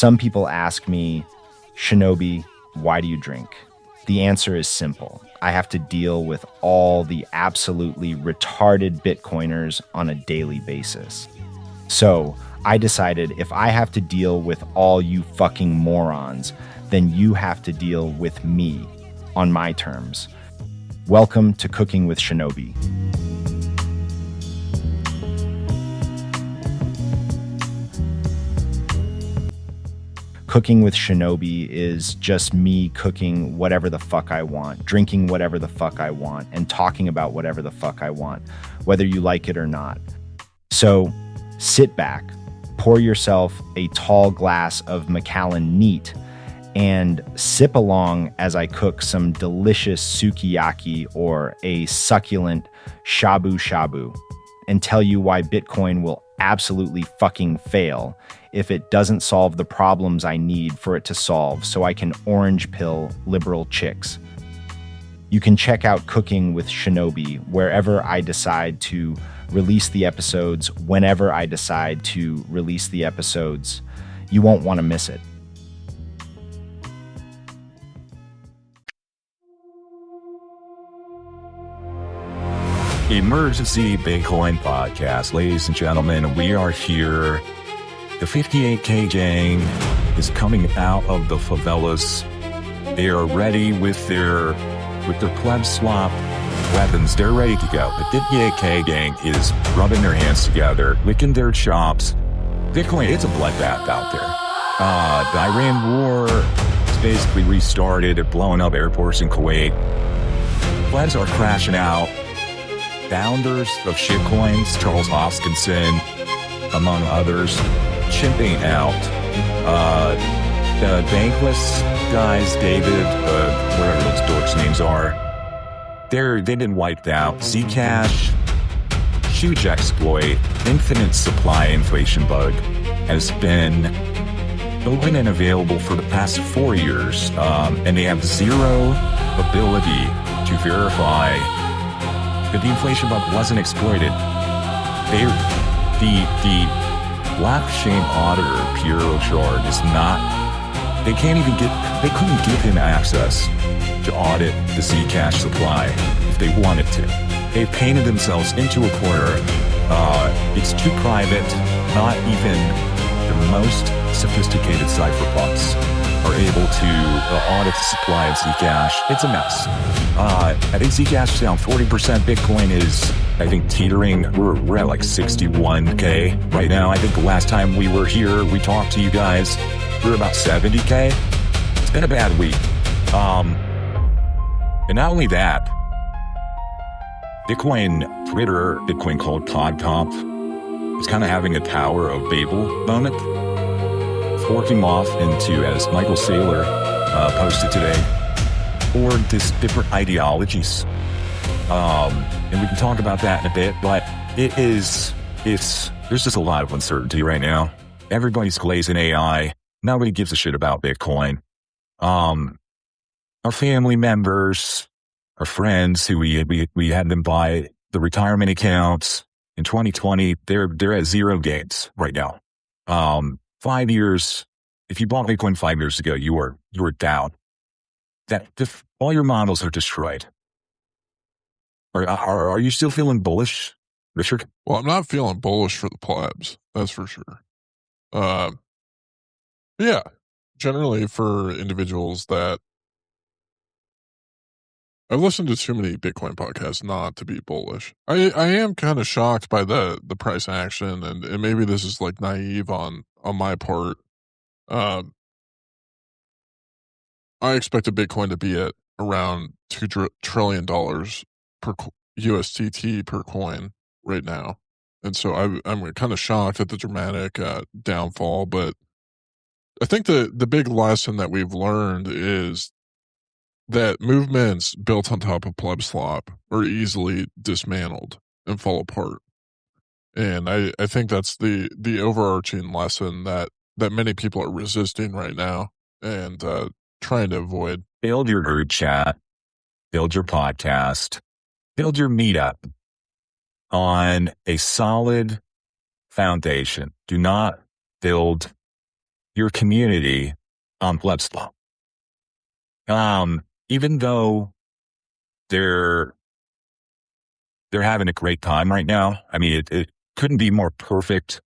Some people ask me, Shinobi, why do you drink? The answer is simple. I have to deal with all the absolutely retarded Bitcoiners on a daily basis. So I decided if I have to deal with all you fucking morons, then you have to deal with me on my terms. Welcome to Cooking with Shinobi. Cooking with Shinobi is just me cooking whatever the fuck I want, drinking whatever the fuck I want, and talking about whatever the fuck I want, whether you like it or not. So sit back, pour yourself a tall glass of Macallan neat, and sip along as I cook some delicious sukiyaki or a succulent shabu shabu, and tell you why Bitcoin will absolutely fucking fail if it doesn't solve the problems I need for it to solve so I can orange pill liberal chicks. You can check out Cooking with Shinobi wherever I decide to release the episodes, whenever I decide to release the episodes. You won't want to miss it. Emergency Bitcoin Podcast. Ladies and gentlemen, we are here. The 58K gang is coming out of the favelas. They are ready with their pleb swap weapons. They're ready to go. The 58K gang is rubbing their hands together, licking their chops. Bitcoin, it's a bloodbath out there. The Iran war is basically restarted. They're blowing up airports in Kuwait. Plebs are crashing out. Founders of shitcoins, Charles Hoskinson, among others, chimping out. The bankless guys, David, whatever those dorks' names are, they've been wiped out. Zcash, huge exploit, infinite supply inflation bug has been open and available for the past 4 years, and they have zero ability to verify that the inflation bug wasn't exploited. The blockchain auditor, Pierre Rochard, is not, they couldn't give him access to audit the Zcash supply if they wanted to. They've painted themselves into a corner. It's too private. Not even the most sophisticated cypherpunks are able to audit the supply of Zcash. It's a mess. I think Zcash is down 40%. Bitcoin is, I think, teetering. We're at like 61K right now. I think the last time we were here, we talked to you guys, we were about 70K. It's been a bad week. And not only that, Bitcoin Twitter, Bitcoin called PodComp, is kind of having a Tower of Babel moment. Forking off into, as Michael Saylor posted today, or this different ideologies. And we can talk about that in a bit, but there's just a lot of uncertainty right now. Everybody's glazing AI. Nobody gives a shit about Bitcoin. Our family members, our friends who we had them buy the retirement accounts in 2020, they're at zero gains right now. 5 years, if you bought Bitcoin 5 years ago, you were down. All your models are destroyed. Are you still feeling bullish, Richard? Well, I'm not feeling bullish for the plebs. That's for sure. Yeah, generally for individuals that I've listened to too many Bitcoin podcasts not to be bullish. I am kind of shocked by the price action, and maybe this is like naive on my part. I expected Bitcoin to be at around $2 trillion per USDT per coin right now. And so I'm kind of shocked at the dramatic downfall. But I think the big lesson that we've learned is that movements built on top of pleb slop are easily dismantled and fall apart. And I think that's the overarching lesson that many people are resisting right now and trying to avoid. Build your group chat, build your podcast, build your meetup on a solid foundation. Do not build your community on Plebswap. Even though they're having a great time right now. I mean, it couldn't be more perfect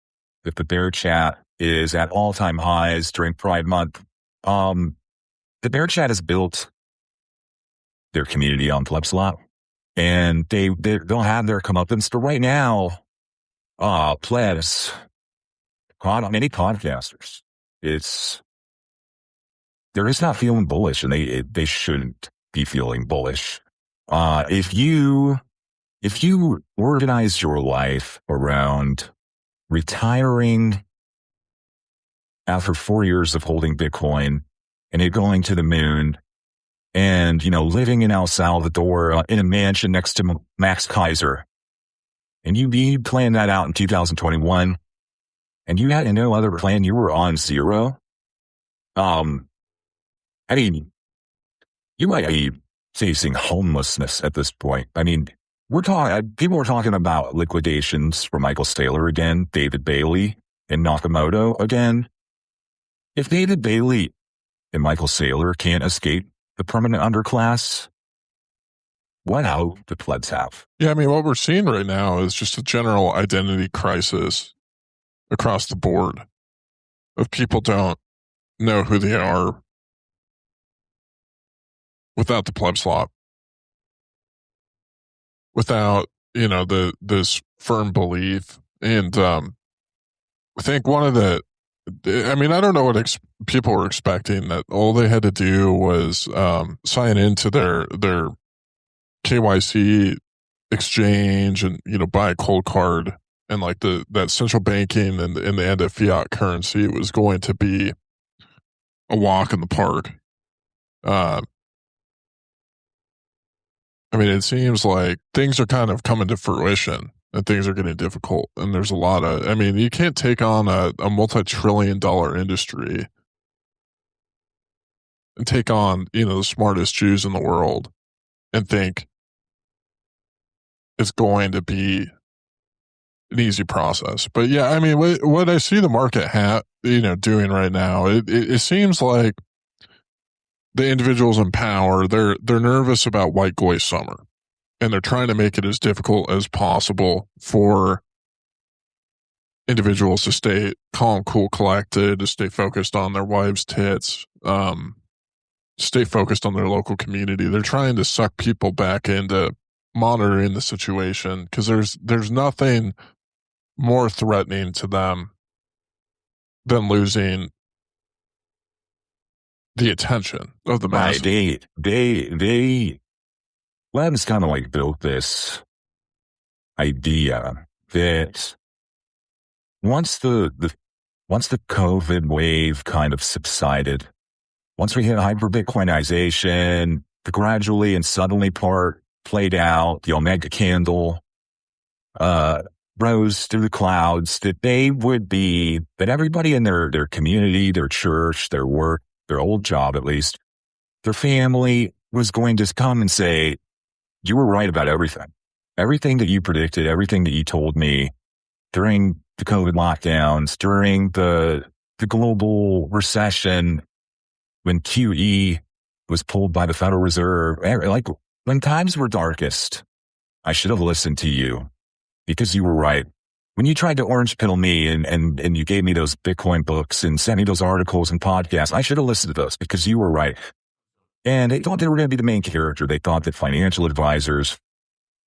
if the Bear Chat is at all-time highs during Pride Month. The Bear Chat has built their community on Plebswap, and they'll have their comeuppance. But right now, Plebs, many podcasters, they're just not feeling bullish, and they shouldn't be feeling bullish. If you organize your life around retiring after 4 years of holding Bitcoin and it going to the moon, and, living in El Salvador in a mansion next to Max Kaiser, and you planned that out in 2021, and you had no other plan, you were on zero. I mean, you might be facing homelessness at this point. I mean, people are talking about liquidations for Michael Saylor again, David Bailey, and Nakamoto again. If David Bailey and Michael Saylor can't escape the permanent underclass, what hope do plebs have? Yeah, I mean, what we're seeing right now is just a general identity crisis across the board of people don't know who they are without the Plebswap, without, this firm belief. And I think one of I don't know what people were expecting, that all they had to do was sign into their KYC exchange and, buy a cold card, and like that central banking and the end of fiat currency was going to be a walk in the park. It seems like things are kind of coming to fruition and things are getting difficult. And there's a lot of, you can't take on a multi-trillion-dollar industry and take on, the smartest Jews in the world and think it's going to be an easy process. But yeah, what I see the market doing right now, it seems like the individuals in power, they're nervous about white boy summer, and they're trying to make it as difficult as possible for individuals to stay calm, cool, collected, to stay focused on their wives' tits, stay focused on their local community. They're trying to suck people back into monitoring the situation, because there's nothing more threatening to them than losing the attention of the masses. Labs kind of like built this idea that once the COVID wave kind of subsided, once we hit hyper-Bitcoinization, the gradually and suddenly part played out, the Omega candle rose through the clouds, that everybody in their community, their church, their work, their old job at least, their family was going to come and say, you were right about everything. Everything that you predicted, everything that you told me during the COVID lockdowns, during the global recession, when QE was pulled by the Federal Reserve, like when times were darkest, I should have listened to you because you were right. When you tried to orange pill me and you gave me those Bitcoin books and sent me those articles and podcasts, I should have listened to those because you were right. And they thought they were going to be the main character. They thought that financial advisors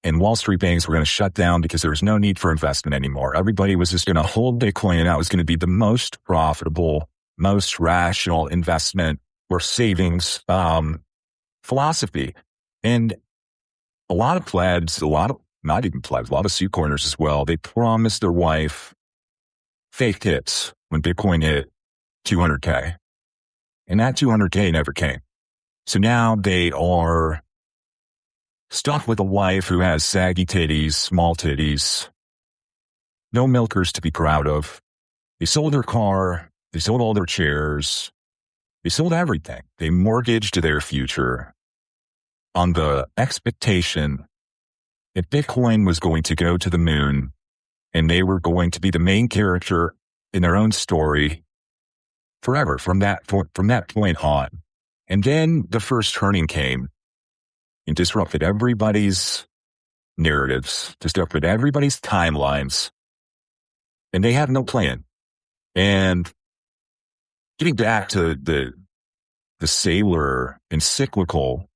and Wall Street banks were going to shut down because there was no need for investment anymore. Everybody was just going to hold Bitcoin, and that was going to be the most profitable, most rational investment or savings philosophy. And a lot of plebs, not even plebs, a lot of C-corners as well, they promised their wife fake hits when Bitcoin hit 200K. And that 200K never came. So now they are stuck with a wife who has saggy titties, small titties, no milkers to be proud of. They sold their car. They sold all their chairs. They sold everything. They mortgaged their future on the expectation that Bitcoin was going to go to the moon and they were going to be the main character in their own story forever from that point on. And then the first turning came and disrupted everybody's narratives, disrupted everybody's timelines, and they had no plan. And getting back to the Sailor encyclical,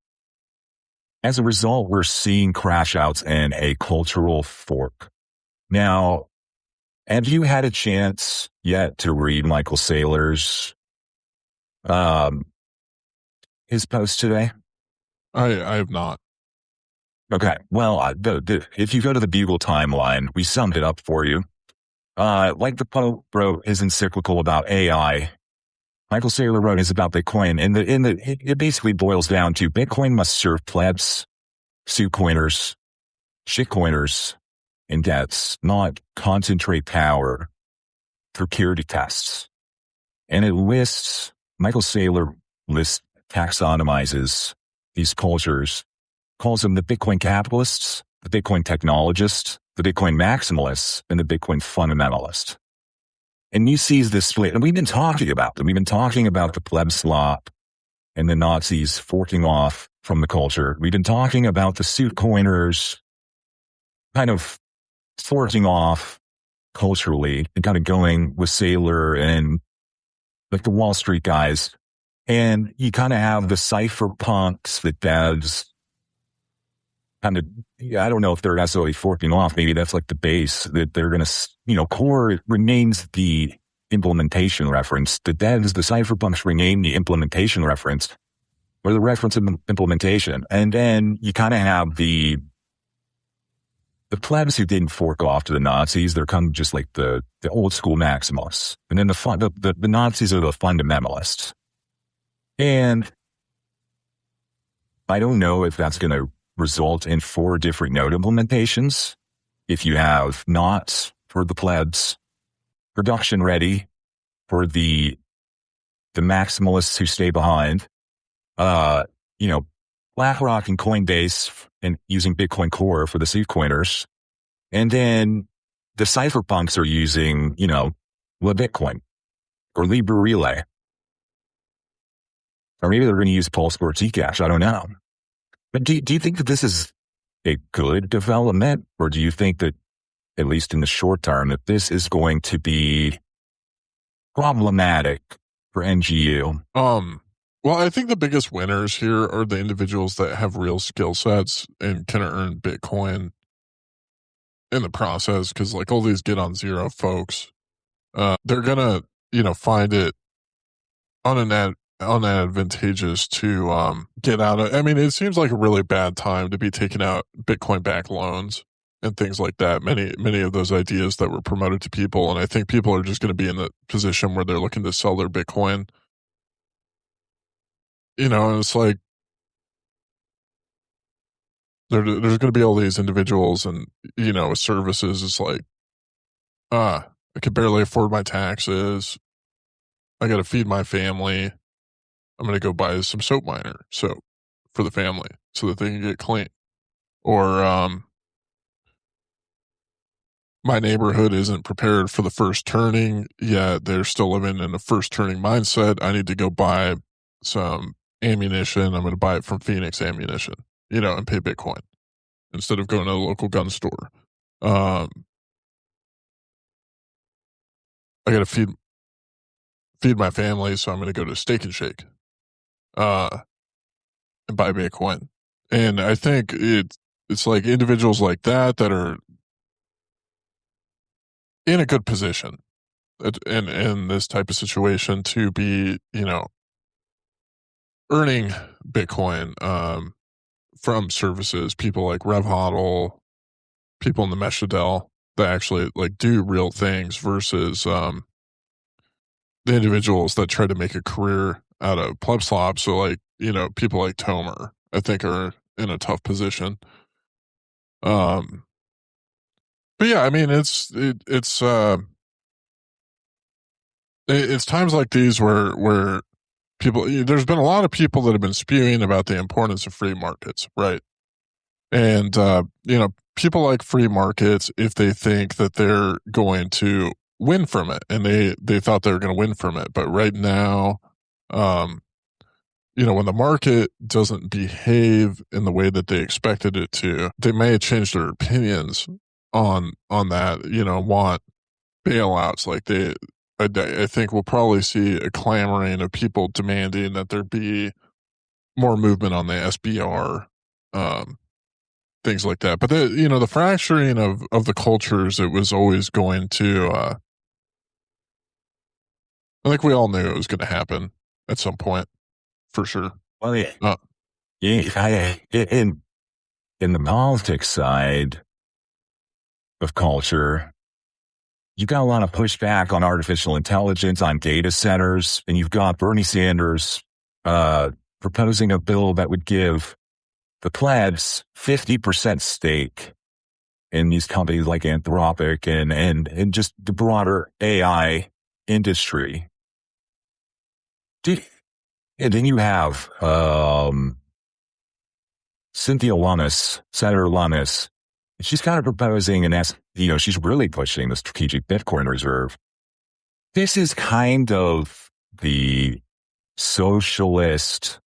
as a result, we're seeing crash outs and a cultural fork. Now, have you had a chance yet to read Michael Saylor's his post today? I have not. Okay. Well, if you go to the Bugle timeline, we summed it up for you. Like the Pope wrote his encyclical about AI, Michael Saylor wrote his about Bitcoin, and it basically boils down to Bitcoin must serve plebs, suitcoiners, shitcoiners, and debts, not concentrate power through security tests. And Michael Saylor taxonomizes these cultures, calls them the Bitcoin capitalists, the Bitcoin technologists, the Bitcoin maximalists, and the Bitcoin fundamentalist. And he sees this split, and we've been talking about them. We've been talking about the pleb slop and the Nazis forking off from the culture. We've been talking about the suit coiners kind of forking off culturally and kind of going with Saylor and like the Wall Street guys. And you kind of have the cypherpunks, the devs, kind of, I don't know if they're necessarily forking off. Maybe that's like the base that they're going to, core remains the implementation reference. The devs, the cypherpunks remain the implementation reference or the reference of implementation. And then you kind of have the plebs who didn't fork off to the Nazis. They're kind of just like the old school maximalists. And then the Nazis are the fundamentalists. And I don't know if that's going to result in 4 different node implementations. If you have knots for the plebs, production ready for the maximalists who stay behind, BlackRock and Coinbase and using Bitcoin Core for the seed coiners. And then the cypherpunks are using, Bitcoin or Libra Relay. Or maybe they're going to use Pulse or Zcash. I don't know. But do you think that this is a good development? Or do you think that, at least in the short term, that this is going to be problematic for NGU? Well, I think the biggest winners here are the individuals that have real skill sets and can earn Bitcoin in the process. Because like all these get on zero folks, they're gonna, find it unadvantageous to get out of. I mean, it seems like a really bad time to be taking out Bitcoin-backed loans and things like that. Many of those ideas that were promoted to people, and I think people are just going to be in the position where they're looking to sell their Bitcoin. And it's like there's going to be all these individuals and with services. It's like, I could barely afford my taxes. I got to feed my family. I'm going to go buy some soap miner for the family so that they can get clean. Or my neighborhood isn't prepared for the first turning yet. They're still living in a first turning mindset. I need to go buy some ammunition. I'm going to buy it from Phoenix Ammunition, and pay Bitcoin instead of going to the local gun store. I got to feed my family, so I'm going to go to Steak and Shake and buy Bitcoin. And I think it's like individuals like that are in a good position in this type of situation to be, earning Bitcoin from services, people like RevHodl, people in the Meshadel that actually like do real things versus the individuals that try to make a career out of pleb slop. So like, people like Tomer, I think are in a tough position. But yeah, I mean, it's times like these where people, there's been a lot of people that have been spewing about the importance of free markets, right? And, people like free markets if they think that they're going to win from it, and they thought they were going to win from it. But right now, when the market doesn't behave in the way that they expected it to, they may change their opinions on that. Want bailouts. Like I think we'll probably see a clamoring of people demanding that there be more movement on the SBR, things like that. But the fracturing of the cultures, it was always going to. I think we all knew it was going to happen at some point, for sure. Well, in the politics side of culture, you got a lot of pushback on artificial intelligence, on data centers, and you've got Bernie Sanders proposing a bill that would give the plebs 50% stake in these companies like Anthropic and just the broader AI industry. And then you have Cynthia Lummis, Senator Lummis. She's kind of proposing, and she's really pushing the strategic Bitcoin reserve. This is kind of the socialist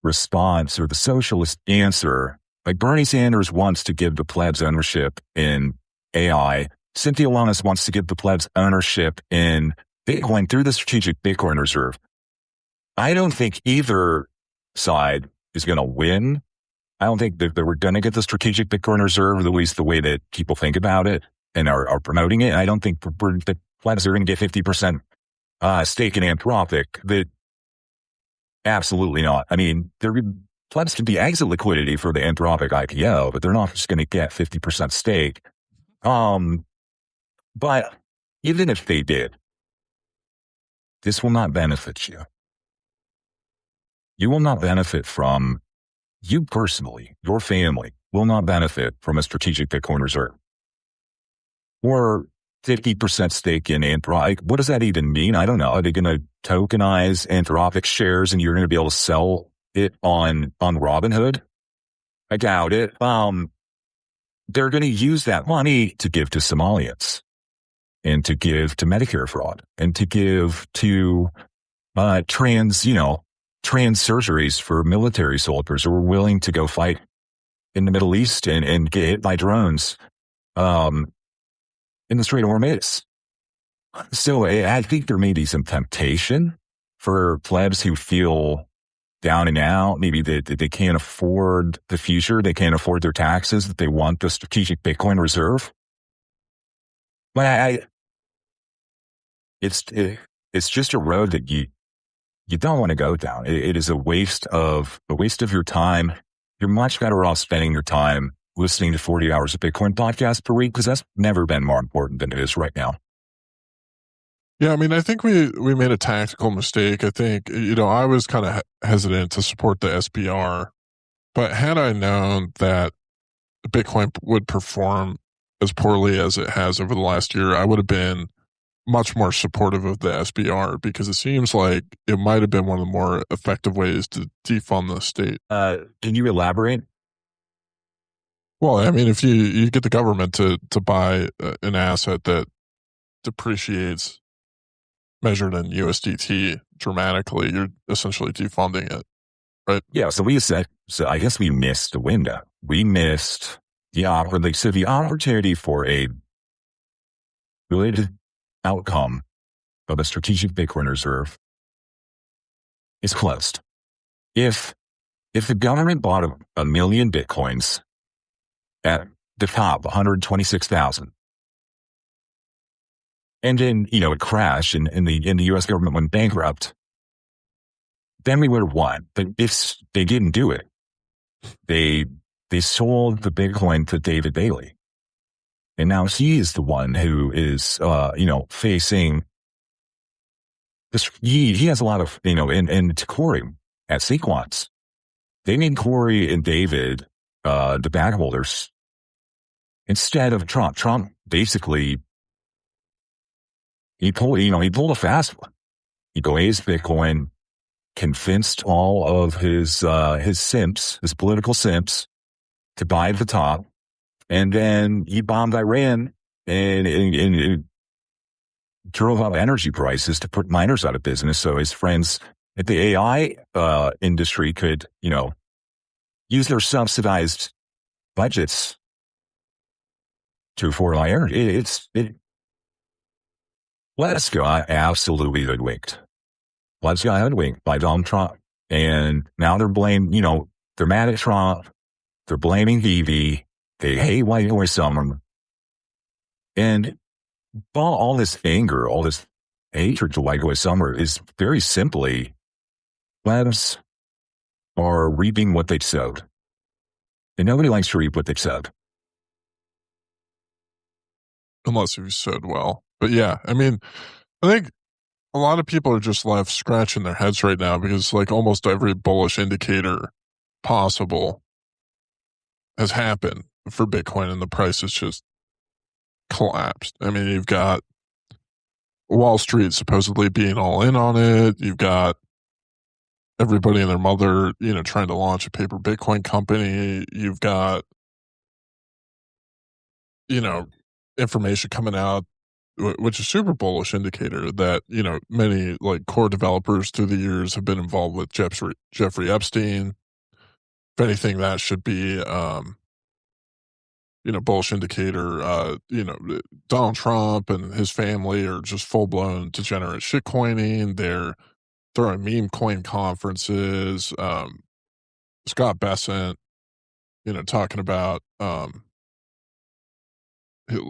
response or the socialist answer. Like Bernie Sanders wants to give the plebs ownership in AI. Cynthia Lummis wants to give the plebs ownership in Bitcoin through the strategic Bitcoin reserve. I don't think either side is going to win. I don't think that we're going to get the strategic Bitcoin reserve, at least the way that people think about it and are promoting it. I don't think the plebs are going to get 50% stake in Anthropic. That absolutely not. I mean, plebs can be exit liquidity for the Anthropic IPO, but they're not just going to get 50% stake. But even if they did, this will not benefit you. You will not benefit from, you personally, your family will not benefit from a strategic Bitcoin reserve. Or 50% stake in Anthropic. What does that even mean? I don't know. Are they going to tokenize Anthropic shares and you're going to be able to sell it on Robinhood? I doubt it. They're going to use that money to give to Somalians and to give to Medicare fraud and to give to trans surgeries for military soldiers who are willing to go fight in the Middle East and get hit by drones in the Strait of Hormuz. So I think there may be some temptation for plebs who feel down and out, maybe that they can't afford the future, they can't afford their taxes, that they want the strategic Bitcoin reserve. But it's just a road that you don't want to go down. It is a waste of your time. You're much better off spending your time listening to 40 hours of Bitcoin podcasts per week, because that's never been more important than it is right now. Yeah, I mean, I think we made a tactical mistake. I think, I was kind of hesitant to support the SBR, but had I known that Bitcoin would perform as poorly as it has over the last year, I would have been much more supportive of the SBR, because it seems like it might have been one of the more effective ways to defund the state. Can you elaborate? Well, I mean, if you get the government to buy an asset that depreciates measured in USDT dramatically, you're essentially defunding it, right? Yeah, so I guess we missed the window. We missed the opportunity. So the opportunity for a good outcome of a strategic Bitcoin reserve is closed. If the government bought a million Bitcoins at the top, 126,000, and then, it crashed and the U.S. government went bankrupt, then we would have won. But if they didn't do it, they sold the Bitcoin to David Bailey. And now he is the one who is, facing this. He has a lot of, and to Corey at Sequence, they need Corey and David, the bag holders, instead of Trump. Trump basically, he pulled a fast one. He glazed Bitcoin, convinced all of his simps, his political simps, to buy at the top. And then he bombed Iran and drove up energy prices to put miners out of business. So his friends at the AI industry could, use their subsidized budgets to afford high energy. Let's go absolutely hoodwinked. Let's go hoodwinked by Donald Trump. And now they're they're mad at Trump. They're blaming VV. They hate white boy summer. And all this anger, all this hatred to white boy summer is very simply plebs are reaping what they've sowed. And nobody likes to reap what they've sowed. Unless you've sowed well. But yeah, I mean, I think a lot of people are just left scratching their heads right now because like almost every bullish indicator possible has happened for Bitcoin and the price has just collapsed. I mean, you've got Wall Street supposedly being all in on it. You've got everybody and their mother, trying to launch a paper Bitcoin company. You've got, information coming out, which is super bullish indicator that, many like core developers through the years have been involved with Jeffrey Epstein. If anything, that should be, bullish indicator. Donald Trump and his family are just full blown degenerate shitcoining. They're throwing meme coin conferences. Scott Bessent, talking about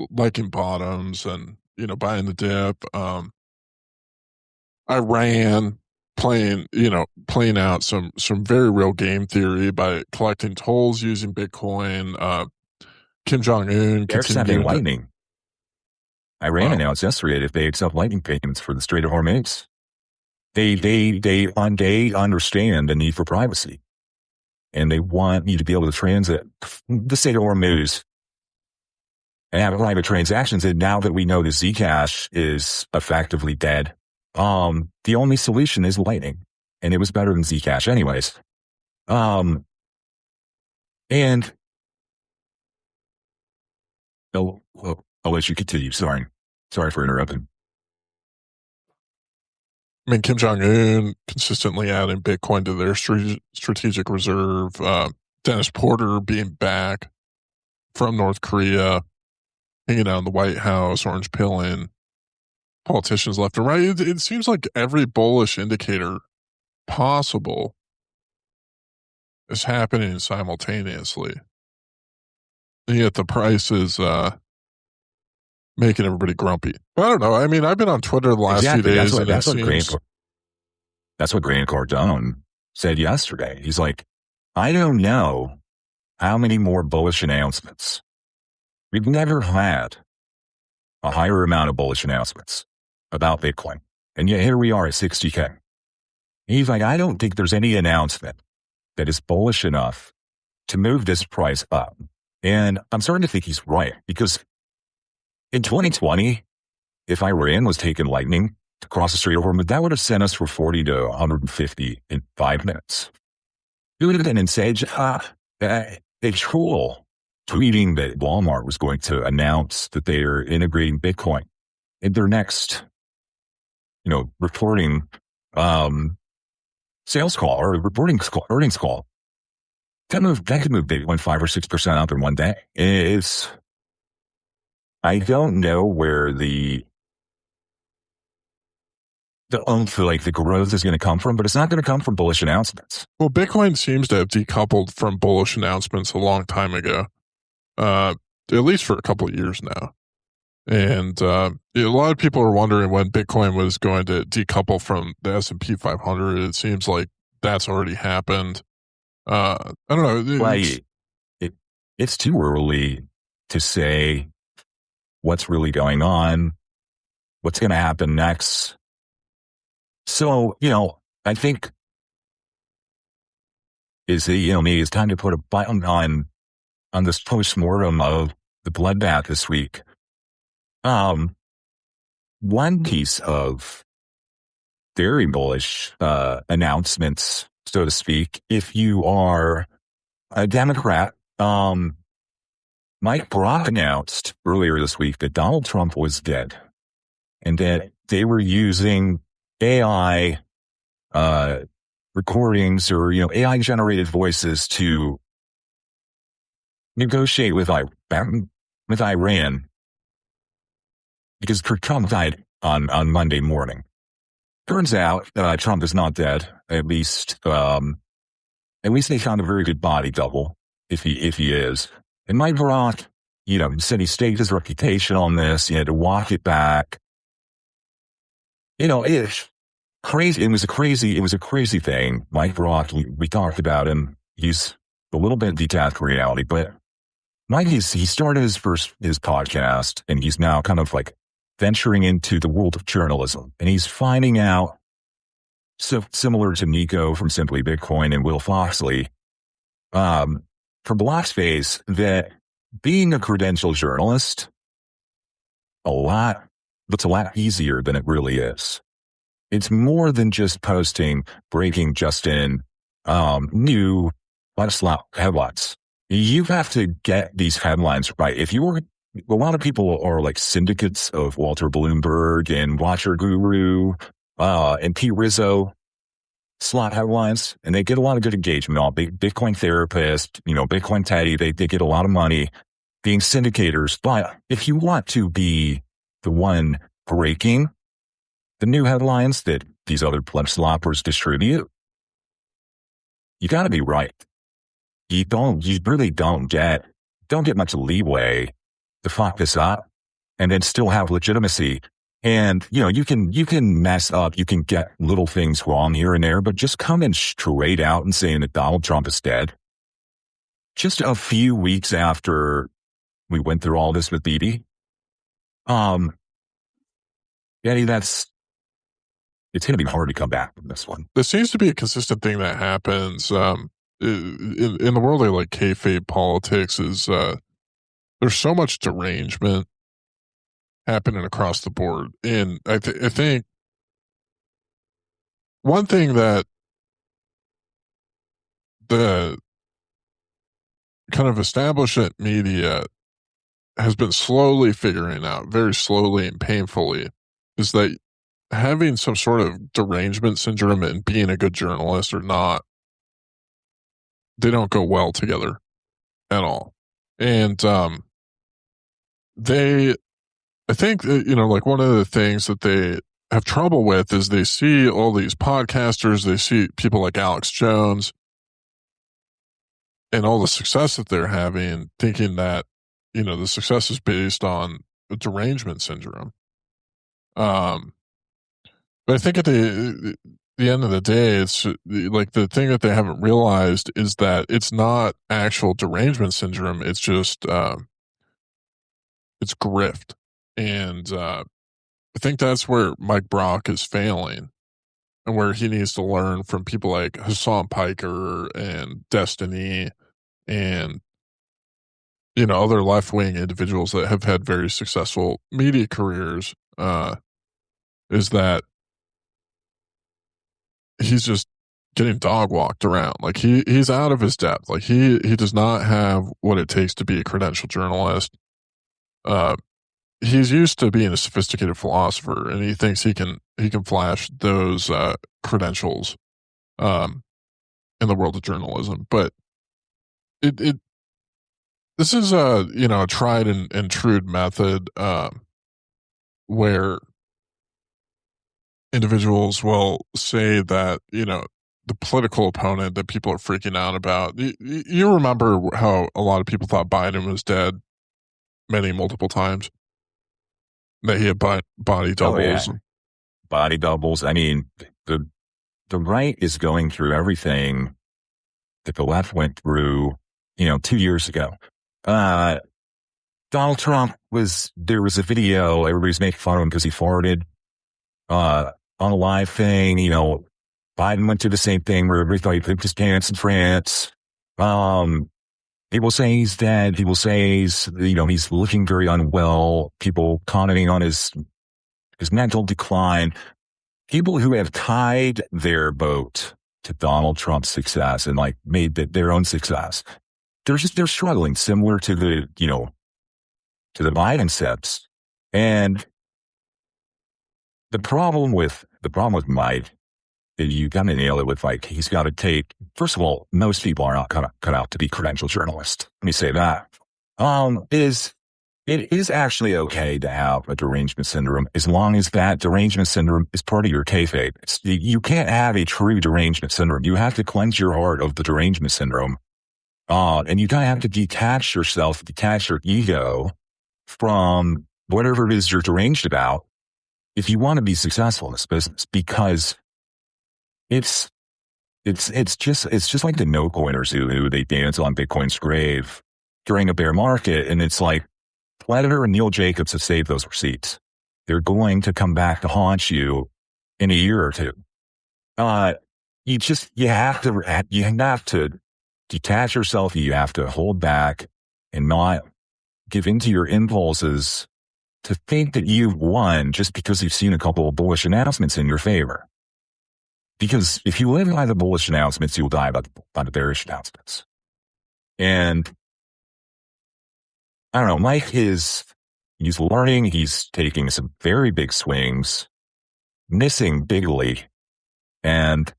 liking bottoms and buying the dip. Iran playing out some very real game theory by collecting tolls using Bitcoin. Kim Jong-un They're sending continuing lightning. Iran announced yesterday that they accept lightning payments for the Strait of Hormuz. They understand the need for privacy, and they want you to be able to transit the Strait of Hormuz and have private transactions. And now that we know the Zcash is effectively dead, the only solution is lightning, and it was better than Zcash anyways. And I'll let you continue. Sorry for interrupting. I mean, Kim Jong-un consistently adding Bitcoin to their strategic reserve. Dennis Porter being back from North Korea, hanging out in the White House, orange pilling, politicians left and right. It seems like every bullish indicator possible is happening simultaneously. And yet the price is making everybody grumpy. I don't know. I mean, I've been on Twitter the last few days. That's what Grant Cardone said yesterday. He's like, I don't know how many more bullish announcements. We've never had a higher amount of bullish announcements about Bitcoin. And yet here we are at 60K. He's like, I don't think there's any announcement that is bullish enough to move this price up. And I'm starting to think he's right, because in 2020, if Iran was taking lightning to cross the Strait of Hormuz, that would have sent us from 40 to 150 in 5 minutes. It would have been insane. A troll tweeting that Walmart was going to announce that they are integrating Bitcoin in their next, reporting sales call or reporting earnings call. That could move Bitcoin 5 or 6% up in one day. I don't know where the growth is going to come from, but it's not going to come from bullish announcements. Well, Bitcoin seems to have decoupled from bullish announcements a long time ago, at least for a couple of years now. And a lot of people are wondering when Bitcoin was going to decouple from the S&P 500. It seems like that's already happened. I don't know. It's too early to say what's really going on, what's going to happen next. So, I think maybe it's time to put a button on this postmortem of the bloodbath this week. One piece of very bullish announcements, so to speak, if you are a Democrat, Mike Brock announced earlier this week that Donald Trump was dead. and that they were using AI recordings or, AI generated voices to negotiate with Iran because Trump died on Monday morning. Turns out Trump is not dead. At least they found a very good body double if he is. And Mike Brock, said he staked his reputation on this. He had to walk it back. It's crazy. It was a crazy thing. Mike Brock, we talked about him. He's a little bit detached from reality, but Mike, he started his podcast, and he's now kind of like venturing into the world of journalism, and he's finding out, so similar to Nico from Simply Bitcoin and Will Foxley, from Blockspace, that being a credential journalist, it's a lot easier than it really is. It's more than just posting breaking just in, new headlines. You have to get these headlines right. A lot of people are like syndicates of Walter Bloomberg and Watcher Guru, and P. Rizzo slot headlines, and they get a lot of good engagement. All Bitcoin Therapist, Bitcoin Teddy, they get a lot of money being syndicators. But if you want to be the one breaking the new headlines that these other pleb sloppers distribute, you got to be right. You really don't get much leeway to fuck this up and then still have legitimacy. And, you can mess up, you can get little things wrong here and there, but just coming straight out and saying that Donald Trump is dead. Just a few weeks after we went through all this with Bibi. Eddie, it's going to be hard to come back from this one. There seems to be a consistent thing that happens, in the world of like kayfabe politics is, there's so much derangement happening across the board. And I think one thing that the kind of establishment media has been slowly figuring out, very slowly and painfully, is that having some sort of derangement syndrome and being a good journalist or not, they don't go well together at all. And I think, like one of the things that they have trouble with is they see all these podcasters, they see people like Alex Jones and all the success that they're having, thinking that, the success is based on a derangement syndrome. But I think at the end of the day, it's like the thing that they haven't realized is that it's not actual derangement syndrome. It's just, it's grift. And I think that's where Mike Brock is failing and where he needs to learn from people like Hassan Piker and Destiny and, other left-wing individuals that have had very successful media careers, is that he's just getting dog walked around. Like he's out of his depth. Like he does not have what it takes to be a credentialed journalist. He's used to being a sophisticated philosopher, and he thinks he can flash those credentials in the world of journalism. But this is a tried and true method where individuals will say that the political opponent that people are freaking out about. You remember how a lot of people thought Biden was dead multiple times? That he had body doubles. Oh, yeah. Body doubles. I mean, the right is going through everything that the left went through, 2 years ago. Donald Trump there was a video, everybody's making fun of him because he farted, on a live thing. Biden went through the same thing where everybody pooped his pants in France. People say he's dead. People say he's looking very unwell. People commenting on his mental decline. People who have tied their boat to Donald Trump's success and like made their own success. They're struggling similar to the Biden steps. And the problem with Mike, you kind of nail it with like, he's got to take, first of all, most people are not cut out to be credentialed journalists. Let me say that. It is actually okay to have a derangement syndrome as long as that derangement syndrome is part of your kayfabe. You can't have a true derangement syndrome. You have to cleanse your heart of the derangement syndrome. And you kind of have to detach your ego from whatever it is you're deranged about if you want to be successful in this business, because it's just like the no coiners who they dance on Bitcoin's grave during a bear market. And it's like, Predator and Neil Jacobs have saved those receipts. They're going to come back to haunt you in a year or two. You have to detach yourself. You have to hold back and not give into your impulses to think that you've won just because you've seen a couple of bullish announcements in your favor. Because if you live by the bullish announcements, you'll die by the bearish announcements. And I don't know, Mike he's learning, he's taking some very big swings, missing bigly. And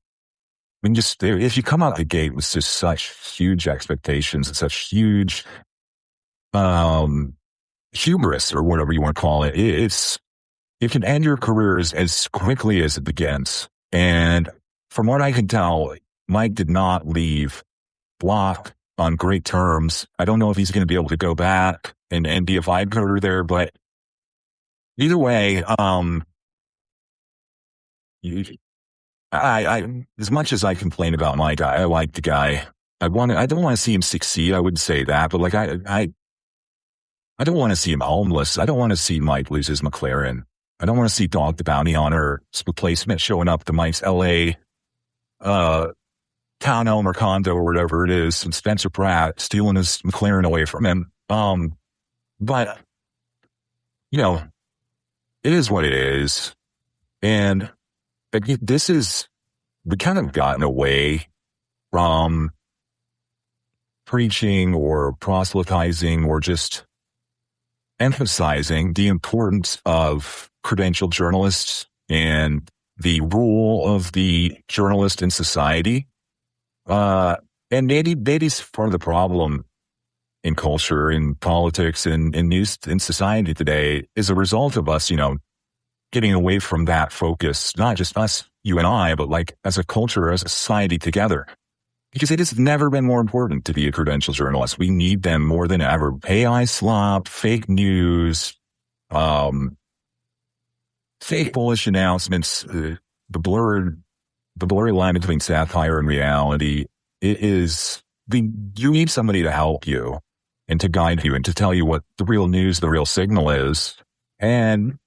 if you come out the gate with just such huge expectations and such huge hubris, or whatever you want to call it, it can end your career as quickly as it begins. And from what I can tell, Mike did not leave Block on great terms. I don't know if he's going to be able to go back and be a vibe coder there, but either way, I as much as I complain about Mike, I like the guy. I don't want to see him succeed. I wouldn't say that, but like I don't want to see him homeless. I don't want to see Mike lose his McLaren. I don't want to see Dog the Bounty Hunter's replacement showing up to Mike's LA townhome or condo or whatever it is, and Spencer Pratt stealing his McLaren away from him. But it is what it is. And we kind of gotten away from preaching or proselytizing or just emphasizing the importance of credentialed journalists and the role of the journalist in society. And maybe part of the problem in culture, in politics, in news, in society today is a result of us, getting away from that focus, not just us, you and I, but like as a culture, as a society together. Because it has never been more important to be a credentialed journalist. We need them more than ever. AI slop, fake news, fake bullish announcements, the blurry line between satire and reality. You need somebody to help you and to guide you and to tell you what the real news, the real signal is. And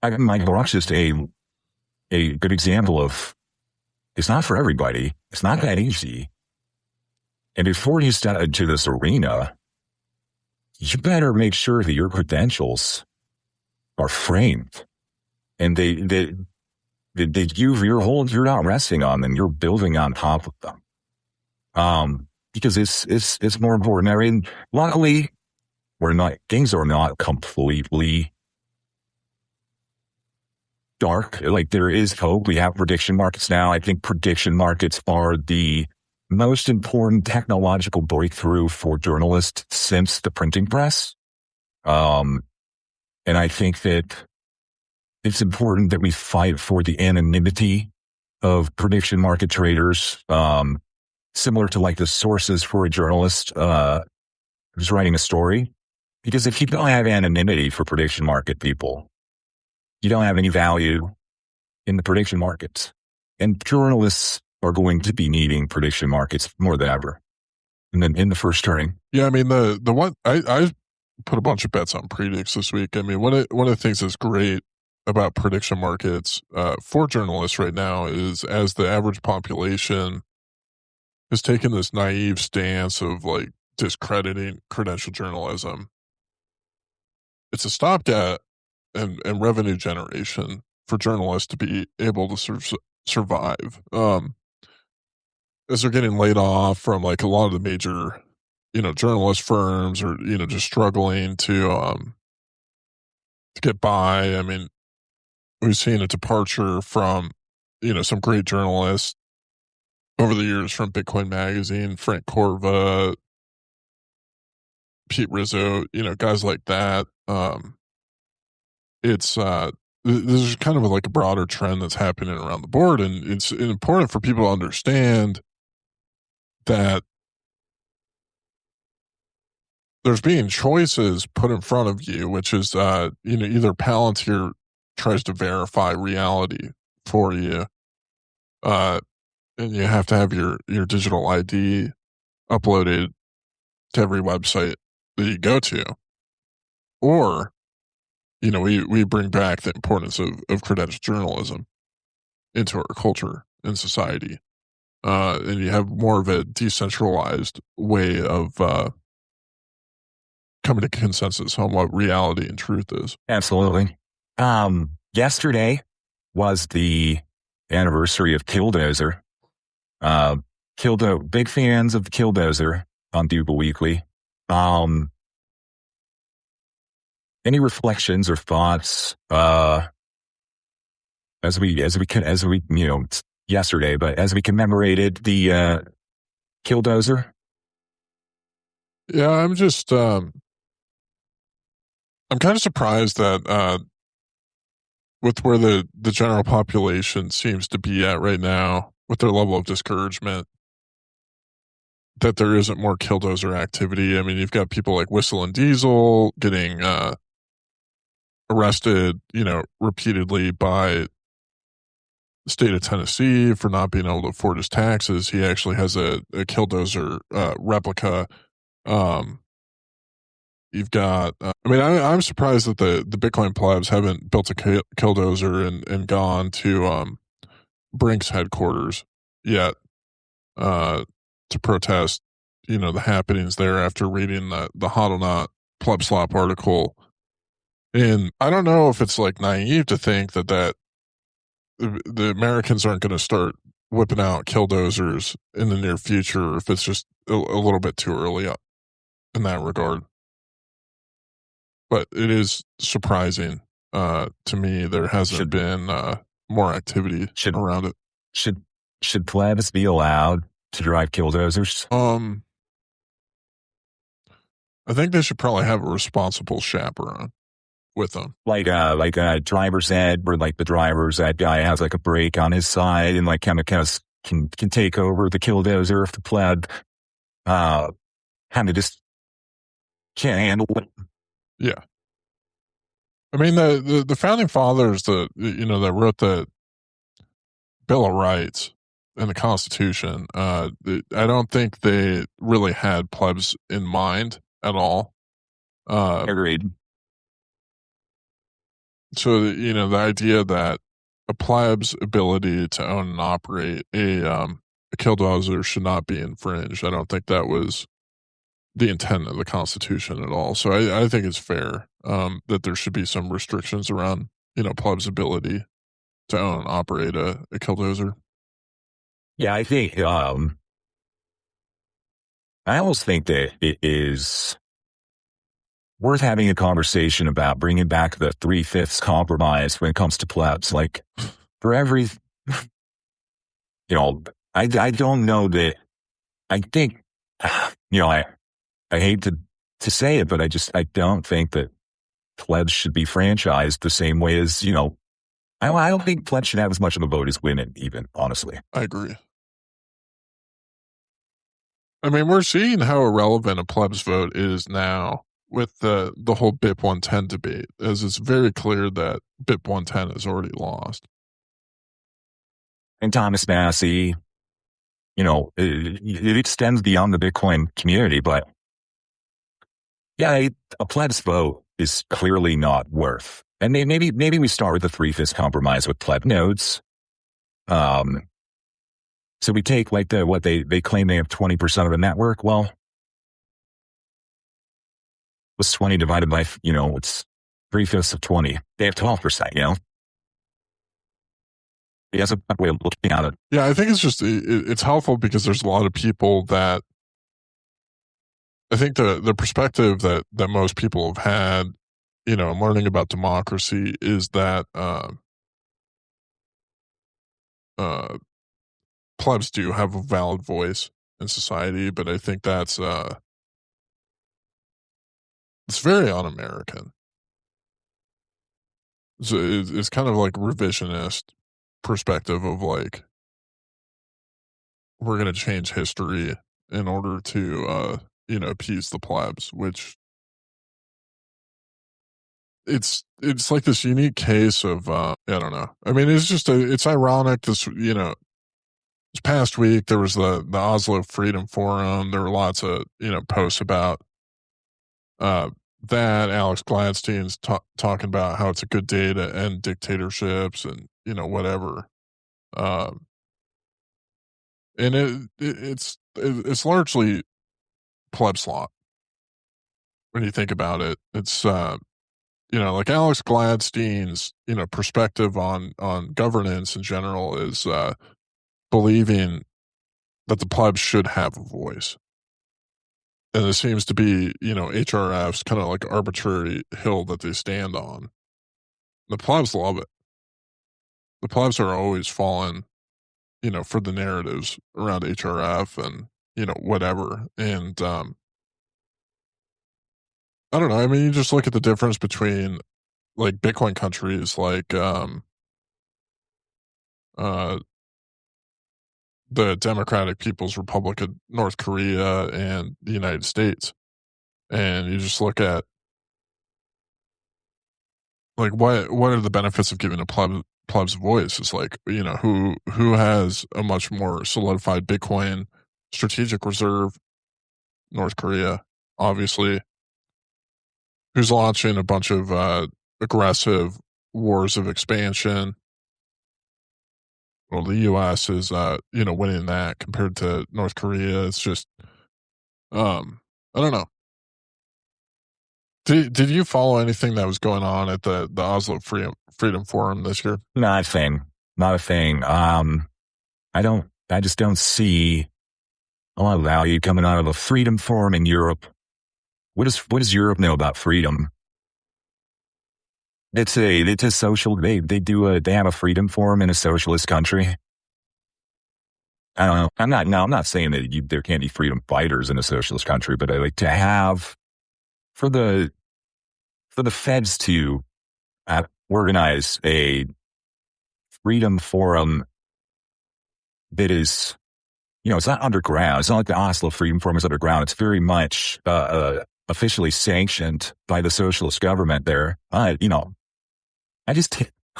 Mike Baruch's just a good example of, it's not for everybody. It's not that easy. And before you step into this arena, you better make sure that your credentials are framed and you're not resting on them. You're building on top of them. Because it's more important. I mean, luckily, things are not completely dark. Like, there is hope. We have prediction markets now. I think prediction markets are the most important technological breakthrough for journalists since the printing press. And I think that it's important that we fight for the anonymity of prediction market traders, similar to like the sources for a journalist who's writing a story. Because if you don't have anonymity for prediction market people, you don't have any value in the prediction markets. And journalists are going to be needing prediction markets more than ever. And then in the first turning. Yeah, I mean, the one, I put a bunch of bets on predicts this week. I mean, one of the things that's great about prediction markets for journalists right now is, as the average population has taken this naive stance of like discrediting credentialed journalism, it's a stopgap and revenue generation for journalists to be able to survive. As they're getting laid off from like a lot of the major, journalist firms, or, just struggling to to get by. I mean, we've seen a departure from, some great journalists over the years from Bitcoin Magazine, Frank Corva, Pete Rizzo, guys like that. It's this is kind of like a broader trend that's happening around the board, and it's important for people to understand that there's being choices put in front of you, which is either Palantir tries to verify reality for you, and you have to have your digital ID uploaded to every website that you go to, or we bring back the importance of credentialed journalism into our culture and society, and you have more of a decentralized way of coming to consensus on what reality and truth is. Absolutely. Yesterday was the anniversary of Killdozer. Big fans of the Killdozer on Bugle Weekly. Any reflections or thoughts as we yesterday, but as we commemorated the Killdozer? Yeah, I'm just I'm kind of surprised that with where the general population seems to be at right now, with their level of discouragement, that there isn't more Killdozer activity. I mean, you've got people like Whistle and Diesel getting arrested, repeatedly by the state of Tennessee for not being able to afford his taxes. He actually has a Killdozer replica. You've got, I'm surprised that the Bitcoin plebs haven't built a Killdozer and gone to Brink's headquarters yet to protest, the happenings there after reading the Hodl Pleb Slop article. And I don't know if it's like naive to think that the Americans aren't going to start whipping out Killdozers in the near future, or if it's just a little bit too early in that regard. But it is surprising to me there hasn't been more activity around it. Should plebs be allowed to drive Killdozers? I think they should probably have a responsible chaperone with them, like a driver's ed, where like the driver's ed guy has like a brake on his side and like kind of can take over the Killdozer if the pleb kind of just can't handle it. Yeah, I mean the founding fathers that wrote the Bill of Rights and the Constitution. I don't think they really had plebs in mind at all. Agreed. So the idea that a pleb's ability to own and operate a Killdozer should not be infringed, I don't think that was the intent of the Constitution at all. So I think it's fair that there should be some restrictions around pleb's ability to own and operate a Killdozer. Yeah, I think I almost think that it is worth having a conversation about bringing back the 3/5 compromise when it comes to plebs. Like, for every, I don't know that, I think, I hate to say it, but I don't think that plebs should be franchised the same way as, I don't think plebs should have as much of a vote as women, even, honestly. I agree. I mean, we're seeing how irrelevant a plebs vote is now with the whole BIP 110 debate, as it's very clear that BIP 110 has already lost. And Thomas Massey, it extends beyond the Bitcoin community, but yeah, a plebs vote is clearly not worth. And maybe we start with the 3/5 compromise with pleb nodes. So we take like what they claim they have 20% of the network. Well, what's 20 divided by, it's 3/5 of 20. They have 12%, He has a way of looking at it. Yeah, I think it's just, it's helpful because there's a lot of people that, I think the perspective that most people have had I'm learning about democracy is that plebs do have a valid voice in society, but I think that's it's very un-American. So it's kind of like revisionist perspective of like we're going to change history in order to appease the plebs, which it's like this unique case of I don't know. I mean, it's ironic this past week there was the Oslo Freedom Forum. There were lots of posts about that. Alex Gladstein's talking about how it's a good day to end dictatorships and whatever. And it's largely pleb slot when you think about it. It's like Alex Gladstein's perspective on governance in general is believing that the plebs should have a voice. And it seems to be, HRF's kind of like arbitrary hill that they stand on. The plebs love it. The plebs are always falling, for the narratives around HRF and, whatever. And I don't know. I mean, you just look at the difference between like Bitcoin countries like the Democratic People's Republic of North Korea and the United States. And you just look at like what are the benefits of giving a pleb's voice? It's like, who has a much more solidified Bitcoin strategic reserve? North Korea, obviously. Who's launching a bunch of aggressive wars of expansion? Well, the U.S. is, winning that compared to North Korea. It's just, I don't know. Did you follow anything that was going on at the Oslo Freedom Forum this year? Not a thing. I just don't see a lot of value coming out of a freedom forum in Europe. What does Europe know about freedom? It's a social, they have a freedom forum in a socialist country. I don't know. I'm not saying that there can't be freedom fighters in a socialist country, but I like to have for the feds to organize a freedom forum that is, it's not underground. It's not like the Oslo Freedom Forum is underground. It's very much officially sanctioned by the socialist government there. I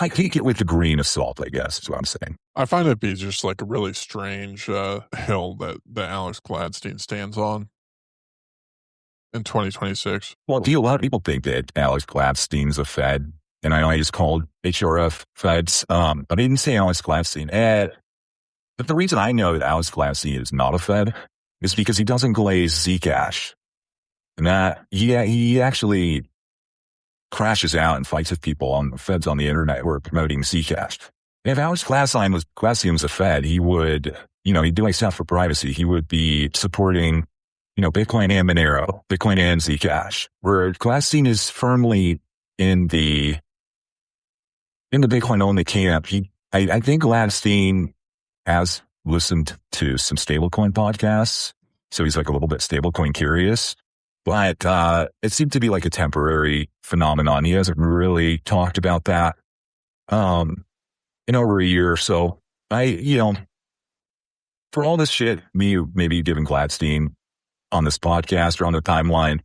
take it with a grain of salt, I guess, is what I'm saying. I find it be just like a really strange hill that Alex Gladstein stands on in 2026. Well, a lot of people think that Alex Gladstein's a Fed, and I know I just called HRF Feds. I didn't say Alex Gladstein. But the reason I know that Alex Gladstein is not a Fed is because he doesn't glaze Zcash. And that he actually crashes out and fights with people on the Feds on the internet who are promoting Zcash. If Alex Gladstein was a Fed, he would, he'd do like stuff for privacy. He would be supporting, Bitcoin and Monero, Bitcoin and Zcash, where Gladstein is firmly in the Bitcoin only camp. I think Gladstein has listened to some stablecoin podcasts, so he's like a little bit stablecoin curious. But it seemed to be like a temporary phenomenon. He hasn't really talked about that in over a year or so. For all this shit, me maybe giving Gladstein on this podcast or on the timeline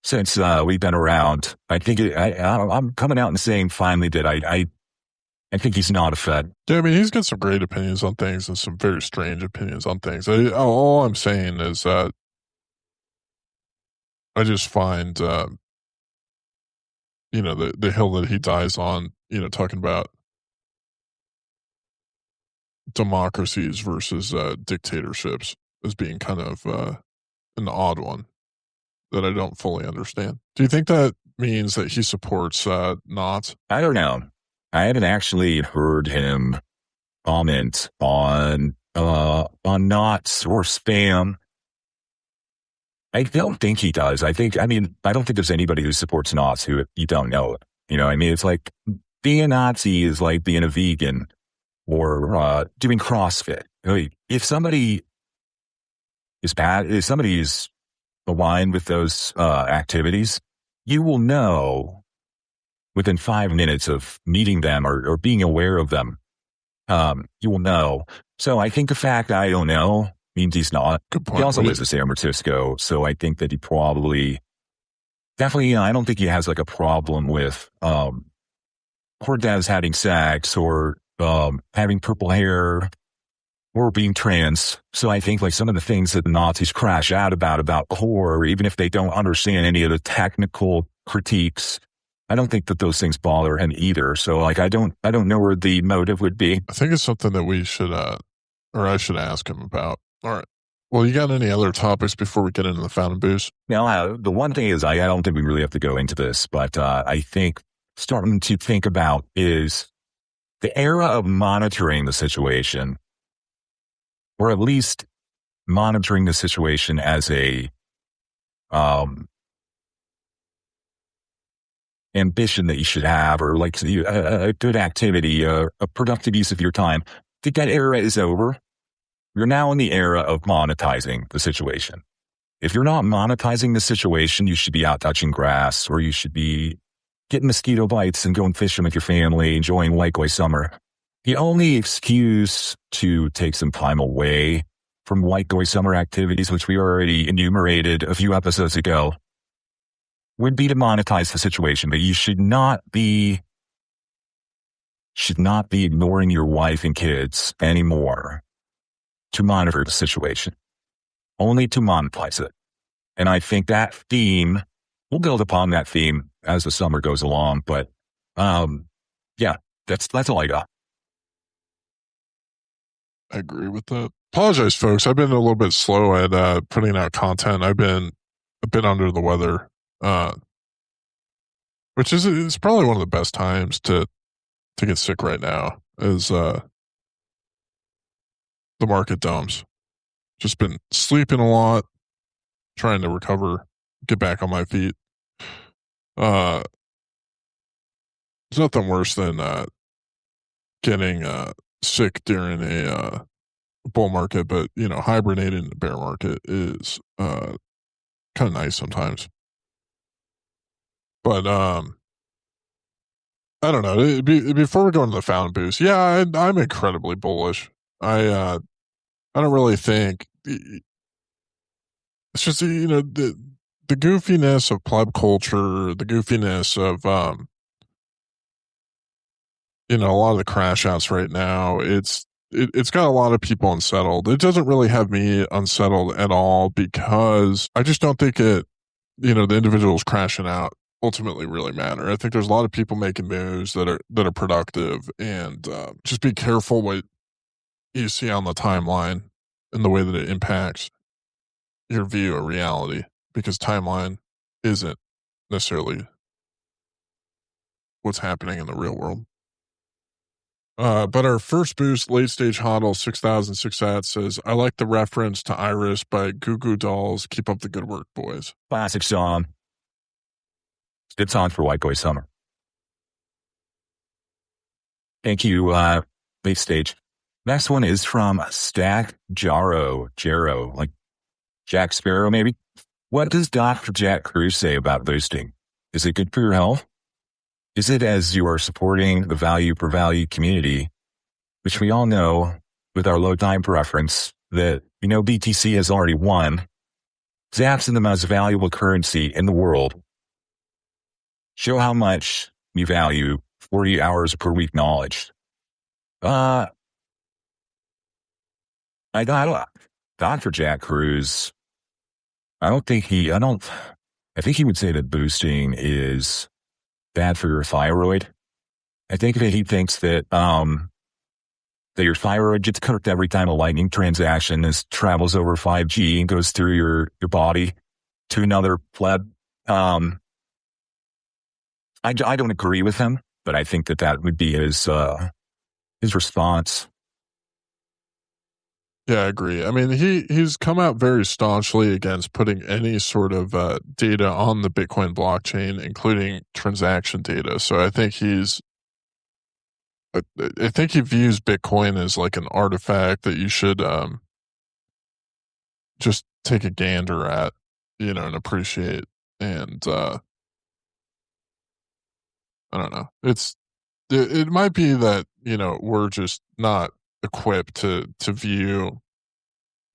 since we've been around, I think I'm coming out and saying finally that I think he's not a Fed. Yeah, I mean, he's got some great opinions on things and some very strange opinions on things. All I'm saying is that I just find, the hill that he dies on, talking about democracies versus dictatorships as being kind of an odd one that I don't fully understand. Do you think that means that he supports NOTs? I don't know. I haven't actually heard him comment on NOTs or spam. I don't think he does. I don't think there's anybody who supports Nazis who you don't know. You know, I mean, it's like being a Nazi is like being a vegan or doing CrossFit. If somebody is bad, if somebody is aligned with those activities, you will know within 5 minutes of meeting them or being aware of them. You will know. So I think the fact I don't know means he's not. Good point. He also lives in San Francisco, so I think that he definitely, I don't think he has like a problem with poor devs having sex or having purple hair or being trans. So I think like some of the things that the Nazis crash out about horror, even if they don't understand any of the technical critiques, I don't think that those things bother him either. So like I don't know where the motive would be. I think it's something that we should or I should ask him about. All right. Well, you got any other topics before we get into the found and boost? Now, the one thing is I don't think we really have to go into this, but I think starting to think about is the era of monitoring the situation, or at least monitoring the situation as a ambition that you should have, or like a good activity, a productive use of your time. I think that era is over. You're now in the era of monetizing the situation. If you're not monetizing the situation, you should be out touching grass, or you should be getting mosquito bites and going fishing with your family, enjoying white boy summer. The only excuse to take some time away from white boy summer activities, which we already enumerated a few episodes ago, would be to monetize the situation. But you should not be ignoring your wife and kids anymore to monitor the situation, only to monetize it. And I think that theme, we'll build upon that theme as the summer goes along. But yeah, that's all I got. I agree with that. Apologize, folks. I've been a little bit slow at putting out content. I've been a bit under the weather, which is probably one of the best times to get sick right now, is the market dumps. Just been sleeping a lot, trying to recover, get back on my feet. There's nothing worse than getting sick during a bull market, but hibernating in the bear market is kind of nice sometimes. But I don't know. Before we go into the found boost, yeah, I'm incredibly bullish. I don't really think it's just the goofiness of pleb culture, the goofiness of a lot of the crash outs right now. It's got a lot of people unsettled. It doesn't really have me unsettled at all, because I just don't think the individuals crashing out ultimately really matter. I think there's a lot of people making moves that are productive, and just be careful what you see on the timeline and the way that it impacts your view of reality, because timeline isn't necessarily what's happening in the real world. But our first boost, late stage hodl 6006 at says, I like the reference to Iris by Goo Goo Dolls. Keep up the good work, boys. Classic song. It's a good song for white boy summer. Thank you, late stage. Next one is from Stack Jaro, like Jack Sparrow, maybe. What does Dr. Jack Cruz say about boosting? Is it good for your health? Is it as you are supporting the value per value community, which we all know with our low time preference that, BTC has already won. Zaps in the most valuable currency in the world. Show how much we value 40 hours per week knowledge. I Dr. Jack Cruz, I think he would say that boosting is bad for your thyroid. I think that he thinks that that your thyroid gets cooked every time a lightning transaction travels over 5G and goes through your body to another pleb. I don't agree with him, but I think that would be his response. Yeah, I agree. I mean, he's come out very staunchly against putting any sort of data on the Bitcoin blockchain, including transaction data. So I think I think he views Bitcoin as like an artifact that you should just take a gander at, and appreciate. And I don't know. It might be that we're just not equipped to view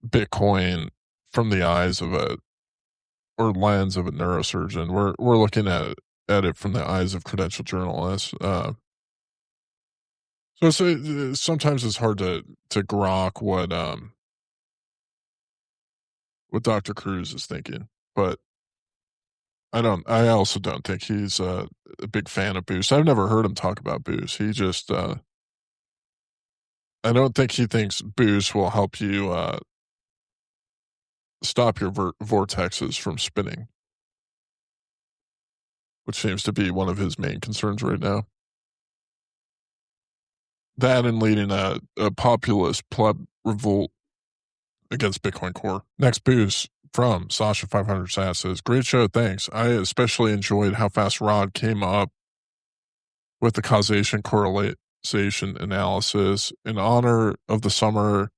Bitcoin from the eyes of or lens of a neurosurgeon. We're looking at it from the eyes of credentialed journalists. So sometimes it's hard to grok what Dr. Cruz is thinking, but I also don't think he's a big fan of Boost. I've never heard him talk about Boost. He just I don't think he thinks Boost will help you stop your vortexes from spinning, which seems to be one of his main concerns right now. That and leading a populist pleb revolt against Bitcoin Core. Next boost from Sasha 500 Sat says, great show, thanks. I especially enjoyed how fast Rod came up with the causation correlation analysis. In honor of the summer,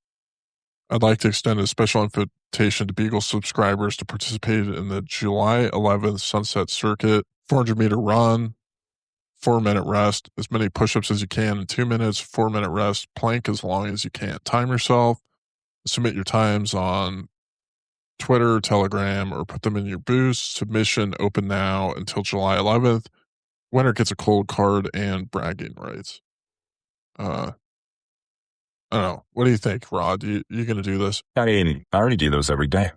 I'd like to extend a special invitation to Bugle subscribers to participate in the July 11th Sunset Circuit 400-meter run, 4-minute rest, as many push-ups as you can in 2 minutes, 4-minute rest, plank as long as you can. Time yourself, submit your times on Twitter, Telegram, or put them in your boost. Submission open now until July 11th. Winner gets a cold card and bragging rights. I don't know. What do you think, Rod? You going to do this? I mean, I already do those every day.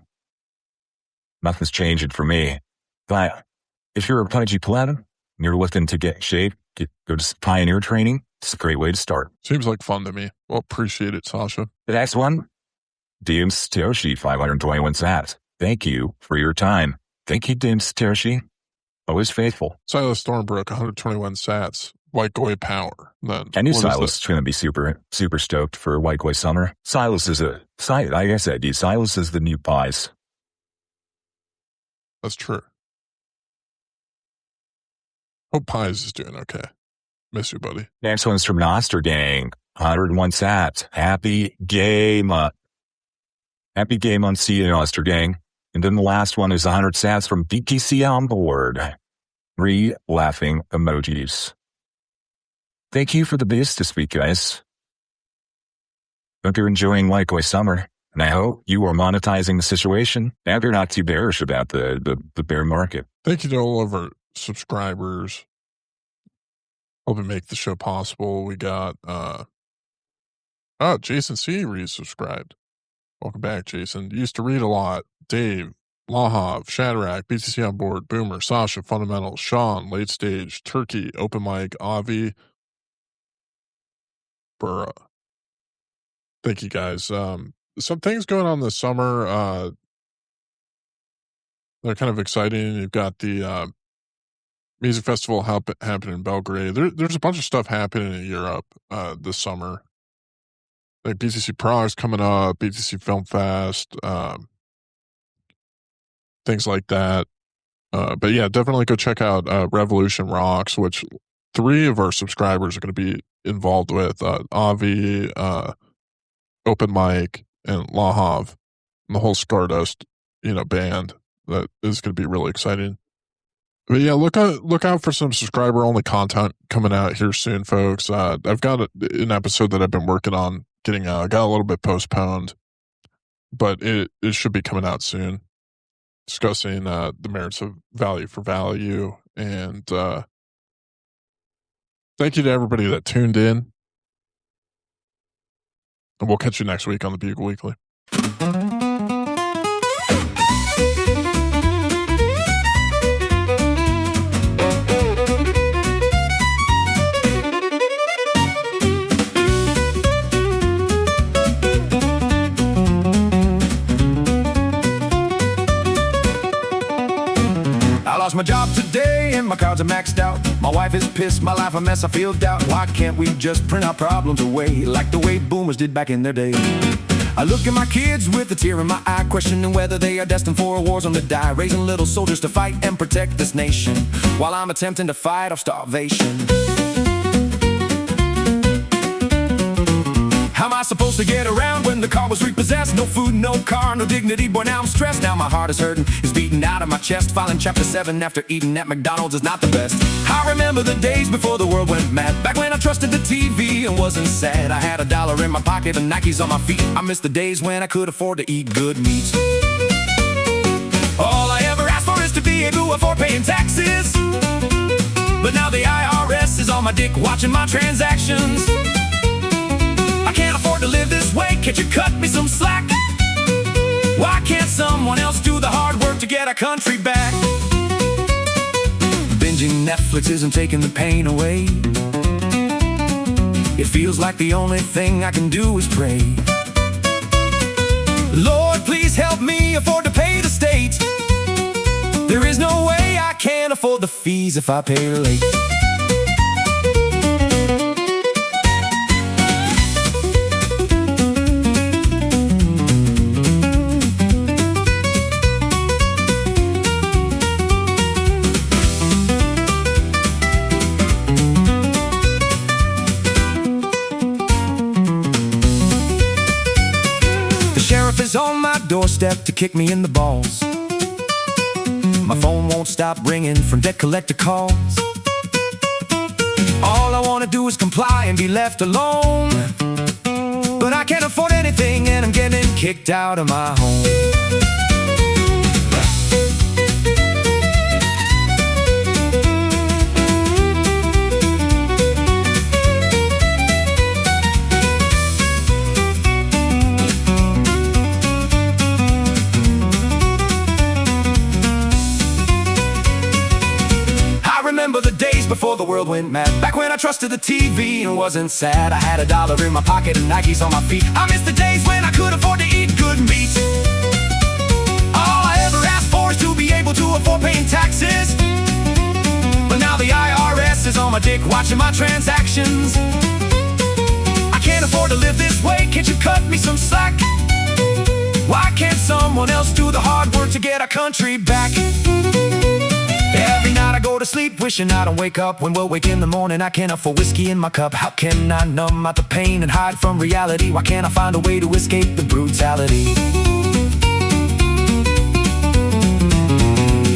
Nothing's changing for me. But if you're a pudgy pleb and you're looking to get in shape, go to Pioneer training. It's a great way to start. Seems like fun to me. Well, appreciate it, Sasha. The next one, Dims Toshi 521 sats. Thank you for your time. Thank you, Dims Toshi. Always faithful. Silas Stormbrook 121 sats. White Goy Power. Then I knew Silas was going to be super stoked for White Goy Summer. Silas is like I said, Silas is the new Pies. That's true. Hope Pies is doing okay. Miss you, buddy. Next one's from Noster Gang. 101 sats. Happy game. Happy game on see you, Noster Gang. And then the last one is 100 sats from BTC on board. 3 laughing emojis. Thank you for the boost this week, guys. Hope you're enjoying White Goy Summer, and I hope you are monetizing the situation and you're not too bearish about the bear market. Thank you to all of our subscribers. Helping make the show possible. We got Jason C. resubscribed. Welcome back, Jason. Used to read a lot. Dave, Lahav, Shadrack, BTC on board, Boomer, Sasha, Fundamentals, Sean, Late Stage, Turkey, Open Mic, Avi, Burra. Thank you, guys. Some things going on this summer. They're kind of exciting. You've got the music festival happening in Belgrade. There's a bunch of stuff happening in Europe this summer. Like BTC Prague's coming up, BTC Film Fest, things like that. But yeah, definitely go check out Revolution Rocks, which 3 of our subscribers are going to be involved with. Avi, Open Mic, and Lahav, and the whole Stardust, band. That is going to be really exciting. But yeah, look out for some subscriber-only content coming out here soon, folks. I've got an episode that I've been working on getting got a little bit postponed, but it should be coming out soon, discussing the merits of value for value. And thank you to everybody that tuned in. And we'll catch you next week on the Bugle Weekly. Lost my job today and my cards are maxed out. My wife is pissed, my life a mess, I feel doubt. Why can't we just print our problems away like the way boomers did back in their day? I look at my kids with a tear in my eye, questioning whether they are destined for a war zone to die, raising little soldiers to fight and protect this nation, while I'm attempting to fight off starvation. How am I supposed to get around when the car was repossessed? No food, no car, no dignity. Boy, now I'm stressed. Now my heart is hurting, it's beating out of my chest. Filing chapter 7 after eating at McDonald's is not the best. I remember the days before the world went mad, back when I trusted the TV and wasn't sad. I had $1 in my pocket and Nikes on my feet. I miss the days when I could afford to eat good meat. All I ever asked for is to be able to afford paying taxes, but now the IRS is on my dick watching my transactions. I can't afford to live this way, can't you cut me some slack? Why can't someone else do the hard work to get our country back? Binging Netflix isn't taking the pain away. It feels like the only thing I can do is pray. Lord, please help me afford to pay the state. There is no way I can afford the fees if I pay late. Sheriff is on my doorstep to kick me in the balls. My phone won't stop ringing from debt collector calls. All I wanna do is comply and be left alone, but I can't afford anything and I'm getting kicked out of my home. Remember the days before the world went mad, back when I trusted the TV and wasn't sad. I had $1 in my pocket and Nikes on my feet. I miss the days when I could afford to eat good meat. All I ever asked for is to be able to afford paying taxes, but now the IRS is on my dick watching my transactions. I can't afford to live this way, can't you cut me some slack? Why can't someone else do the hard work to get our country back? Every night I go to sleep wishing I don't wake up. When we'll wake in the morning I can't afford whiskey in my cup. How can I numb out the pain and hide from reality? Why can't I find a way to escape the brutality?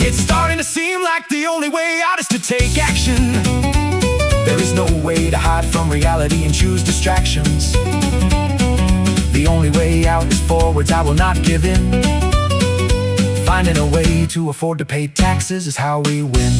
It's starting to seem like the only way out is to take action. There is no way to hide from reality and choose distractions. The only way out is forwards, I will not give in. Finding a way to afford to pay taxes is how we win.